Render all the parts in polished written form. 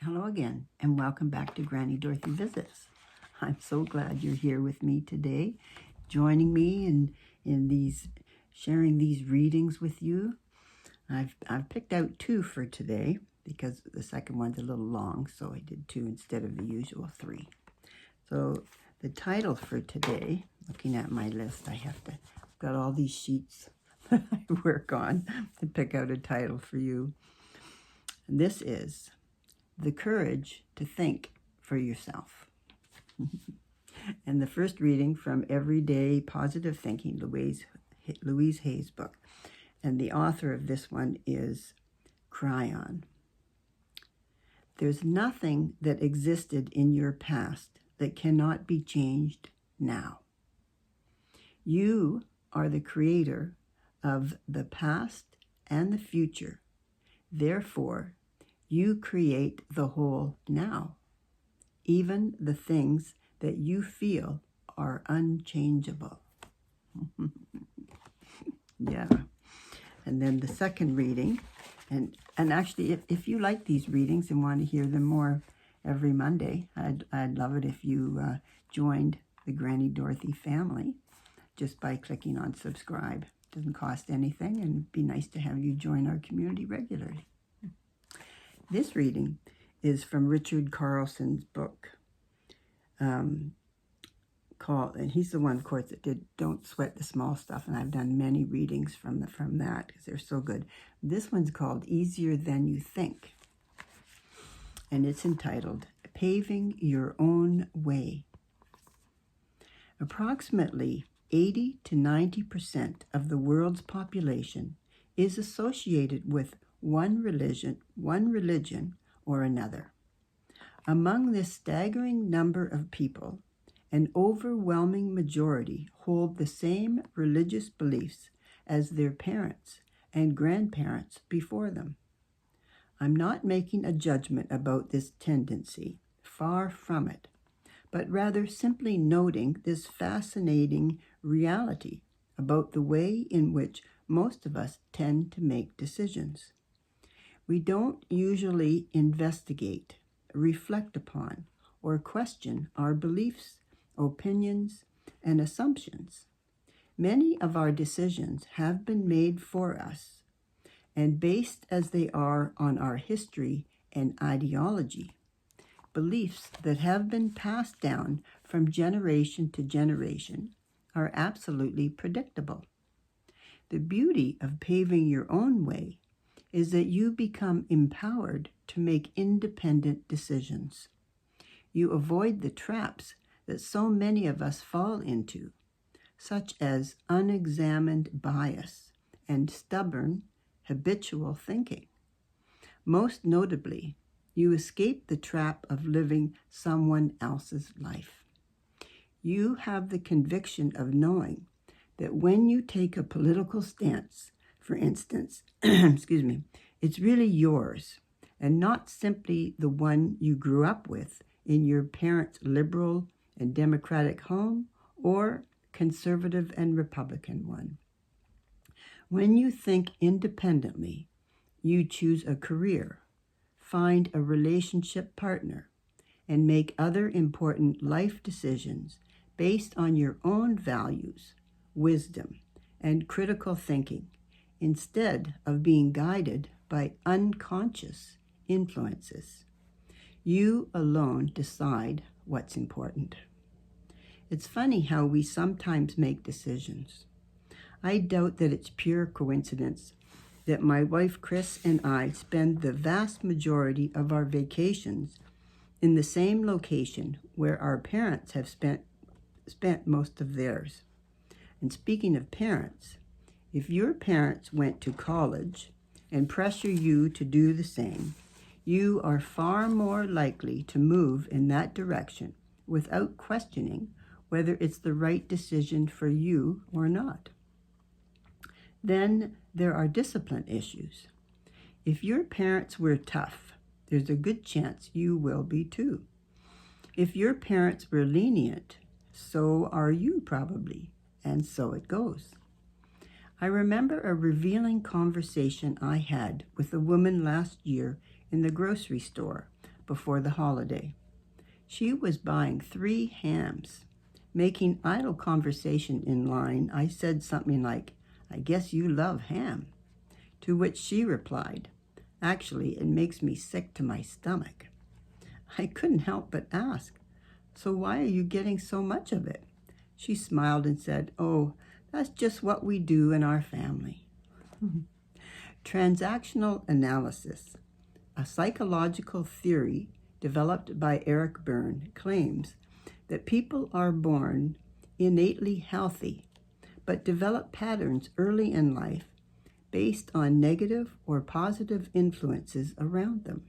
Hello again, and welcome back to Granny Dorothy Visits. I'm so glad you're here with me today, joining me in these, sharing these readings with you. I've picked out two for today because the second one's a little long, so I did two instead of the usual three. So the title for today, looking at my list, I've got all these sheets that I work on to pick out a title for you. And this is The Courage to Think for Yourself. And the first reading from Everyday Positive Thinking, Louise Hay's book. And the author of this one is Cryon. There's nothing that existed in your past that cannot be changed now. You are the creator of the past and the future. Therefore, you create the whole now, even the things that you feel are unchangeable. Yeah. And then the second reading, and actually, if you like these readings and want to hear them more every Monday, I'd love it if you joined the Granny Dorothy family just by clicking on subscribe. It doesn't cost anything, and it'd be nice to have you join our community regularly. This reading is from Richard Carlson's book, called, and he's the one, of course, that did Don't Sweat the Small Stuff, and I've done many readings from that because they're so good. This one's called Easier Than You Think, and it's entitled Paving Your Own Way. Approximately 80 to 90% of the world's population is associated with one religion or another. Among this staggering number of people, an overwhelming majority hold the same religious beliefs as their parents and grandparents before them. I'm not making a judgment about this tendency, far from it, but rather simply noting this fascinating reality about the way in which most of us tend to make decisions. We don't usually investigate, reflect upon, or question our beliefs, opinions, and assumptions. Many of our decisions have been made for us, and based as they are on our history and ideology, beliefs that have been passed down from generation to generation are absolutely predictable. The beauty of paving your own way is that you become empowered to make independent decisions. You avoid the traps that so many of us fall into, such as unexamined bias and stubborn, habitual thinking. Most notably, you escape the trap of living someone else's life. You have the conviction of knowing that when you take a political stance, for instance, it's really yours and not simply the one you grew up with in your parents' liberal and democratic home or conservative and Republican one. When you think independently, you choose a career, find a relationship partner, and make other important life decisions based on your own values, wisdom, and critical thinking, instead of being guided by unconscious influences. You alone decide what's important. It's funny how we sometimes make decisions. I doubt that it's pure coincidence that my wife Chris and I spend the vast majority of our vacations in the same location where our parents have spent most of theirs. And speaking of parents, if your parents went to college and pressure you to do the same, you are far more likely to move in that direction without questioning whether it's the right decision for you or not. Then there are discipline issues. If your parents were tough, there's a good chance you will be too. If your parents were lenient, so are you probably, and so it goes. I remember a revealing conversation I had with a woman last year in the grocery store before the holiday. She was buying 3 hams. Making idle conversation in line, I said something like, "I guess you love ham." To which she replied, "Actually, it makes me sick to my stomach." I couldn't help but ask, "So why are you getting so much of it?" She smiled and said, "Oh, that's just what we do in our family." Transactional analysis, a psychological theory developed by Eric Berne, claims that people are born innately healthy, but develop patterns early in life based on negative or positive influences around them.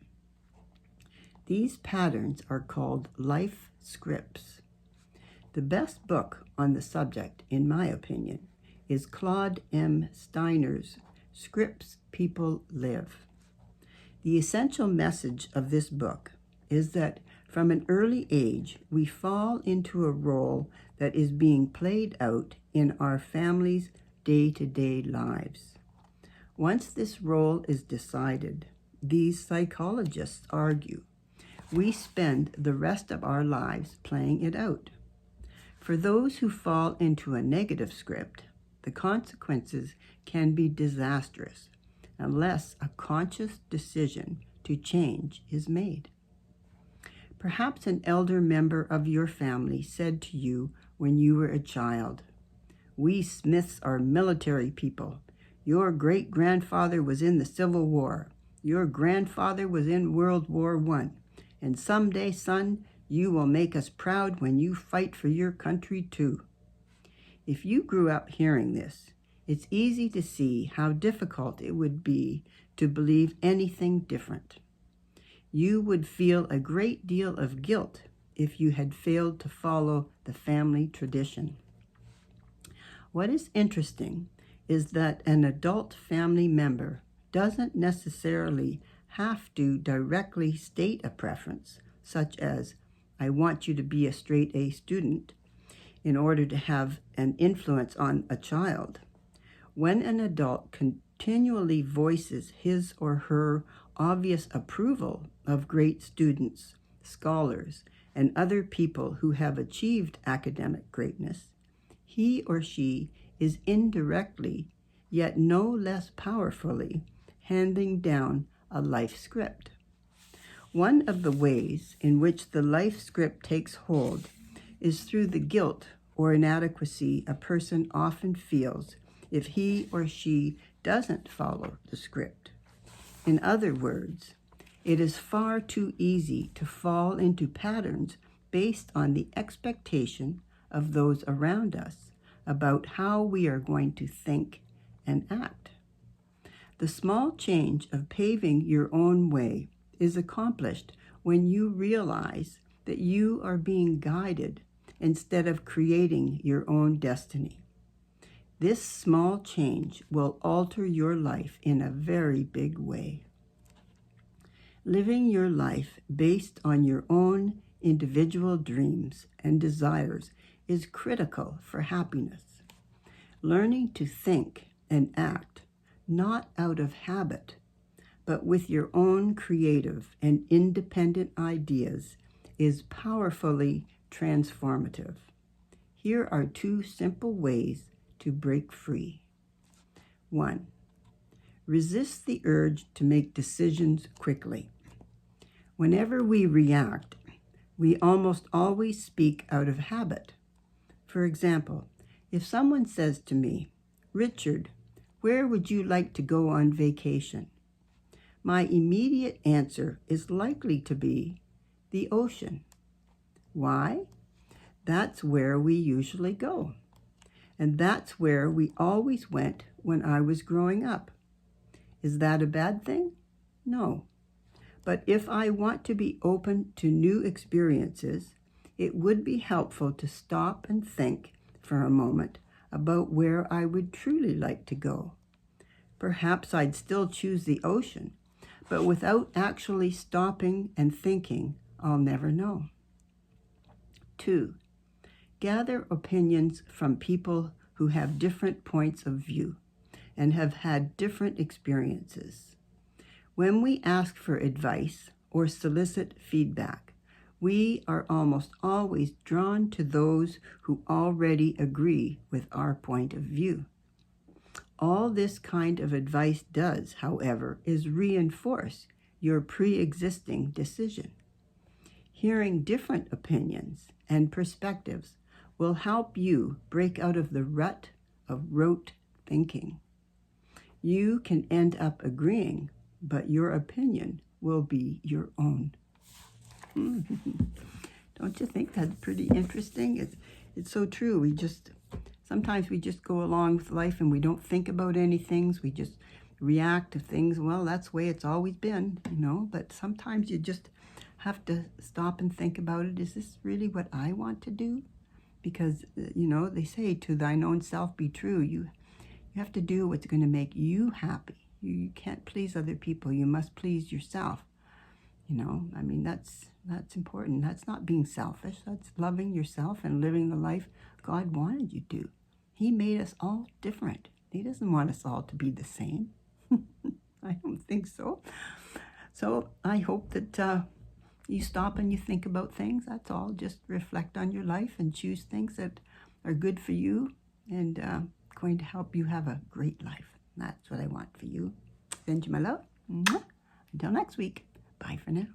These patterns are called life scripts. The best book on the subject, in my opinion, is Claude M. Steiner's Scripts People Live. The essential message of this book is that from an early age, we fall into a role that is being played out in our family's day-to-day lives. Once this role is decided, these psychologists argue, we spend the rest of our lives playing it out. For those who fall into a negative script, the consequences can be disastrous unless a conscious decision to change is made. Perhaps an elder member of your family said to you when you were a child, "We Smiths are military people. Your great-grandfather was in the Civil War. Your grandfather was in World War I. And someday, son, you will make us proud when you fight for your country too." If you grew up hearing this, it's easy to see how difficult it would be to believe anything different. You would feel a great deal of guilt if you had failed to follow the family tradition. What is interesting is that an adult family member doesn't necessarily have to directly state a preference, such as, "I want you to be a straight-A student," in order to have an influence on a child. When an adult continually voices his or her obvious approval of great students, scholars, and other people who have achieved academic greatness, he or she is indirectly, yet no less powerfully, handing down a life script. One of the ways in which the life script takes hold is through the guilt or inadequacy a person often feels if he or she doesn't follow the script. In other words, it is far too easy to fall into patterns based on the expectation of those around us about how we are going to think and act. The small change of paving your own way is accomplished when you realize that you are being guided instead of creating your own destiny. This small change will alter your life in a very big way. Living your life based on your own individual dreams and desires is critical for happiness. Learning to think and act not out of habit, but with your own creative and independent ideas is powerfully transformative. Here are 2 simple ways to break free. 1. Resist the urge to make decisions quickly. Whenever we react, we almost always speak out of habit. For example, if someone says to me, "Richard, where would you like to go on vacation?" my immediate answer is likely to be the ocean. Why? That's where we usually go. And that's where we always went when I was growing up. Is that a bad thing? No. But if I want to be open to new experiences, it would be helpful to stop and think for a moment about where I would truly like to go. Perhaps I'd still choose the ocean, but without actually stopping and thinking, I'll never know. 2. Gather opinions from people who have different points of view and have had different experiences. When we ask for advice or solicit feedback. We are almost always drawn to those who already agree with our point of view. All this kind of advice does, however, is reinforce your pre-existing decision. Hearing different opinions and perspectives will help you break out of the rut of rote thinking. You can end up agreeing, but your opinion will be your own. Don't you think that's pretty interesting? It's so true. Sometimes we just go along with life and we don't think about any things. We just react to things. Well, that's the way it's always been, but sometimes you just have to stop and think about it. Is this really what I want to do? Because, they say to thine own self be true. You have to do what's going to make you happy. You can't please other people. You must please yourself. That's important. That's not being selfish. That's loving yourself and living the life God wanted you to. He made us all different. He doesn't want us all to be the same. I don't think so. So I hope that you stop and you think about things. That's all. Just reflect on your life and choose things that are good for you and going to help you have a great life. That's what I want for you. Send you my love. Until next week. Bye for now.